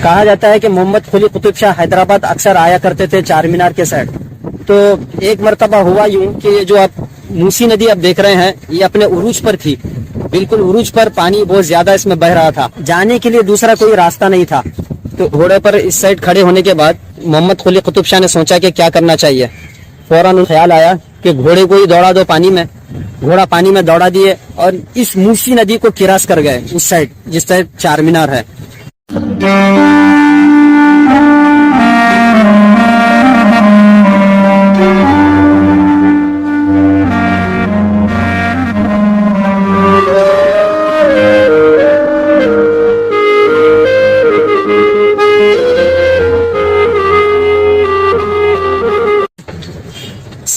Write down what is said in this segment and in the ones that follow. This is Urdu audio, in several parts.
کہا جاتا ہے کہ محمد قلی قطب شاہ حیدرآباد اکثر آیا کرتے تھے چار مینار کے سائڈ. تو ایک مرتبہ ہوا یوں کہ یہ جو آپ موسی ندی آپ دیکھ رہے ہیں یہ اپنے عروج پر تھی, بالکل عروج پر پانی بہت زیادہ اس میں بہ رہا تھا, جانے کے لیے دوسرا کوئی راستہ نہیں تھا. تو گھوڑے پر اس سائڈ کھڑے ہونے کے بعد محمد قلی قطب شاہ نے سوچا کہ کیا کرنا چاہیے. فوراً خیال آیا کہ گھوڑے کو ہی دوڑا دو پانی میں. گھوڑا پانی میں دوڑا دیے اور اس موسی ندی کو کراس کر گئے اس سائڈ جس سائڈ چار مینار ہے.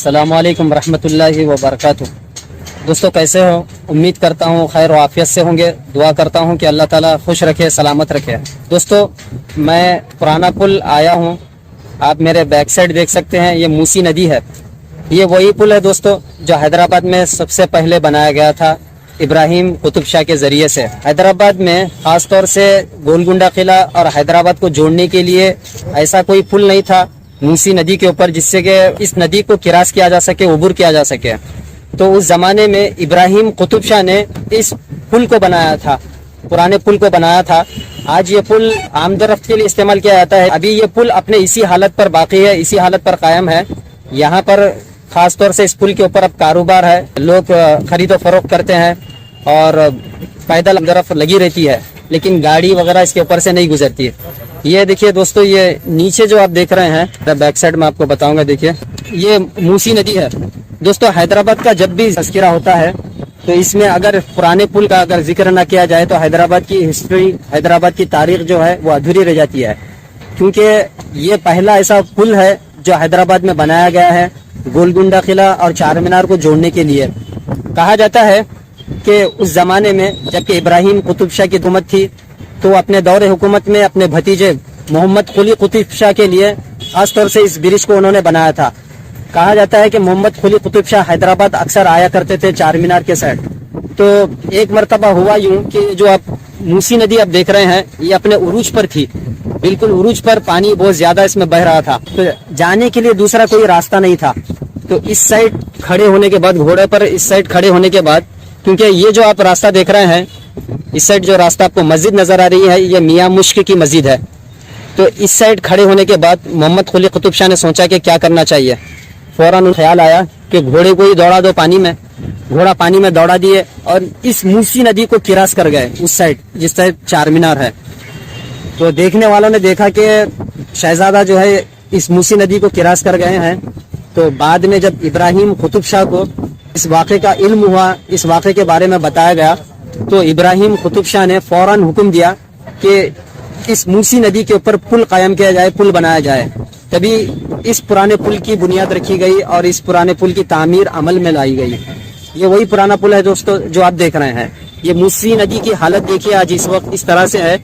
السلام علیکم ورحمۃ اللہ وبرکاتہ. دوستو کیسے ہو؟ امید کرتا ہوں خیر و عافیت سے ہوں گے. دعا کرتا ہوں کہ اللہ تعالیٰ خوش رکھے, سلامت رکھے. دوستو میں پرانا پل آیا ہوں, آپ میرے بیک سائڈ دیکھ سکتے ہیں, یہ موسی ندی ہے. یہ وہی پل ہے دوستو جو حیدرآباد میں سب سے پہلے بنایا گیا تھا ابراہیم قطب شاہ کے ذریعے سے. حیدرآباد میں خاص طور سے گولکنڈہ قلعہ اور حیدرآباد کو جوڑنے کے لیے ایسا کوئی پل نہیں تھا موسی ندی کے اوپر جس سے کہ اس ندی کو کراس کیا جا سکے, عبور کیا جا سکے. تو اس زمانے میں ابراہیم قطب شاہ نے اس پل کو بنایا تھا, پرانے پل کو بنایا تھا. آج یہ پل عام رفت کے لیے استعمال کیا جاتا ہے. ابھی یہ پل اپنے اسی حالت پر باقی ہے, اسی حالت پر قائم ہے. یہاں پر خاص طور سے اس پل کے اوپر اب کاروبار ہے, لوگ خرید و فروخت کرتے ہیں اور پیدل طرف لگی رہتی ہے, لیکن گاڑی وغیرہ اس کے اوپر سے نہیں گزرتی ہے. یہ دیکھیے دوستو, یہ نیچے جو آپ دیکھ رہے ہیں بیک سائڈ میں آپ کو بتاؤں گا, دیکھیے یہ موسی ندی ہے. دوستو حیدرآباد کا جب بھی تذکرہ ہوتا ہے تو اس میں اگر پرانے پل کا اگر ذکر نہ کیا جائے تو حیدرآباد کی ہسٹری, حیدرآباد کی تاریخ جو ہے وہ ادھوری رہ جاتی ہے. کیونکہ یہ پہلا ایسا پل ہے جو حیدرآباد میں بنایا گیا ہے گولکنڈہ قلعہ اور چار مینار کو جوڑنے کے لیے. کہا جاتا ہے کہ اس زمانے میں جبکہ ابراہیم قطب شاہ کی حکومت تھی تو اپنے دور حکومت میں اپنے بھتیجے محمد قلی قطب شاہ کے لیے خاص طور سے اس برج کو انہوں نے بنایا تھا. کہا جاتا ہے کہ محمد قلی قطب شاہ حیدرآباد اکثر آیا کرتے تھے چار مینار کے سائڈ. تو ایک مرتبہ ہوا یوں کہ جو آپ موسی ندی آپ دیکھ رہے ہیں یہ اپنے عروج پر تھی, بالکل عروج پر پانی بہت زیادہ اس میں بہ رہا تھا. تو جانے کے لیے دوسرا کوئی راستہ نہیں تھا. تو اس سائڈ کھڑے ہونے کے بعد, گھوڑے پر اس سائڈ کھڑے ہونے کے بعد, کیونکہ یہ جو آپ راستہ دیکھ رہے ہیں اس سائڈ جو راستہ آپ کو مسجد نظر آ رہی ہے یہ میاں مشک کی مسجد ہے. تو اس سائڈ کھڑے ہونے کے بعد محمد قلی قطب شاہ نے سوچا کہ کیا کرنا چاہیے. فوراً خیال آیا کہ گھوڑے کو ہی دوڑا دو پانی میں. گھوڑا پانی میں دوڑا دیے اور اس موسی ندی کو کراس کر گئے اس سائڈ جس سائڈ چار مینار ہے. تو دیکھنے والوں نے دیکھا کہ شہزادہ جو ہے اس موسی ندی کو کراس کر گئے ہیں. تو بعد میں جب ابراہیم قطب شاہ کو اس واقعے کا علم ہوا, اس واقعے کے بارے میں بتایا گیا, تو ابراہیم قطب شاہ نے فوراً حکم دیا کہ اس موسی ندی کے اوپر پل قائم کیا جائے, پل بنایا جائے. تبھی اس پرانے پل کی بنیاد رکھی گئی اور اس پرانے پل کی تعمیر عمل میں لائی گئی. یہ وہی پرانا پل ہے دوستو جو آپ دیکھ رہے ہیں. یہ موسی ندی کی حالت دیکھیے آج اس وقت اس طرح سے ہے.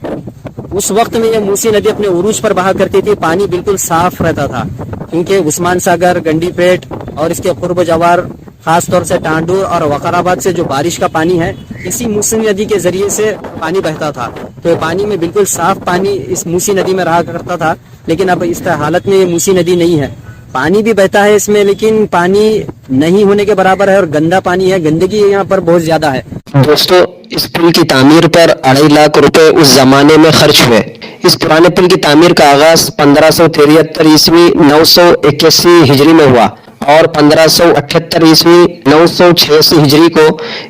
اس وقت میں یہ موسی ندی اپنے عروج پر بہا کرتی تھی, پانی بالکل صاف رہتا تھا کیونکہ عثمان ساگر, گنڈی پیٹ اور اس کے قرب و جوار خاص طور سے ٹانڈور اور وقار آباد سے جو بارش کا پانی ہے اسی موسی ندی کے ذریعے سے پانی بہتا تھا. تو پانی میں بالکل صاف پانی اس موسی ندی میں رہا کرتا تھا. لیکن اب اس حالت میں یہ موسی ندی نہیں ہے. پانی بھی بہتا ہے اس میں لیکن پانی نہیں ہونے کے برابر ہے اور گندا پانی ہے, گندگی یہاں پر بہت زیادہ ہے. دوستو اس پل کی تعمیر پر 2.5 لاکھ روپے اس زمانے میں خرچ ہوئے. اس پرانے پل کی تعمیر کا آغاز 1573 عیسوی 981 ہجری میں ہوا اور 1578 عیسوی 986 ہجری کو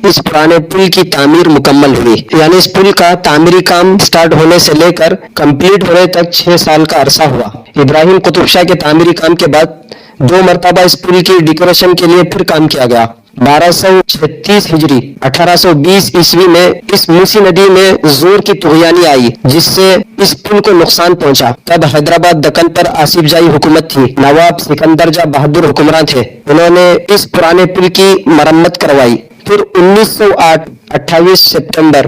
اس پرانے پل کی تعمیر مکمل ہوئی. یعنی اس پل کا تعمیری کام سٹارٹ ہونے سے لے کر کمپلیٹ ہونے تک 6 سال کا عرصہ ہوا. ابراہیم قطب شاہ کے تعمیری کام کے بعد 2 مرتبہ اس پل کی ڈیکوریشن کے لیے پھر کام کیا گیا. 1236 ہجری 1820 عیسوی میں اس موسی ندی میں زور کی طغیانی آئی جس سے اس پل کو نقصان پہنچا. تب حیدرآباد دکن پر آصف جائی حکومت تھی. نواب سکندر جاں بہادر حکمراں تھے. انہوں نے اس پرانے پل کی مرمت کروائی. پھر 1908 28 سپتمبر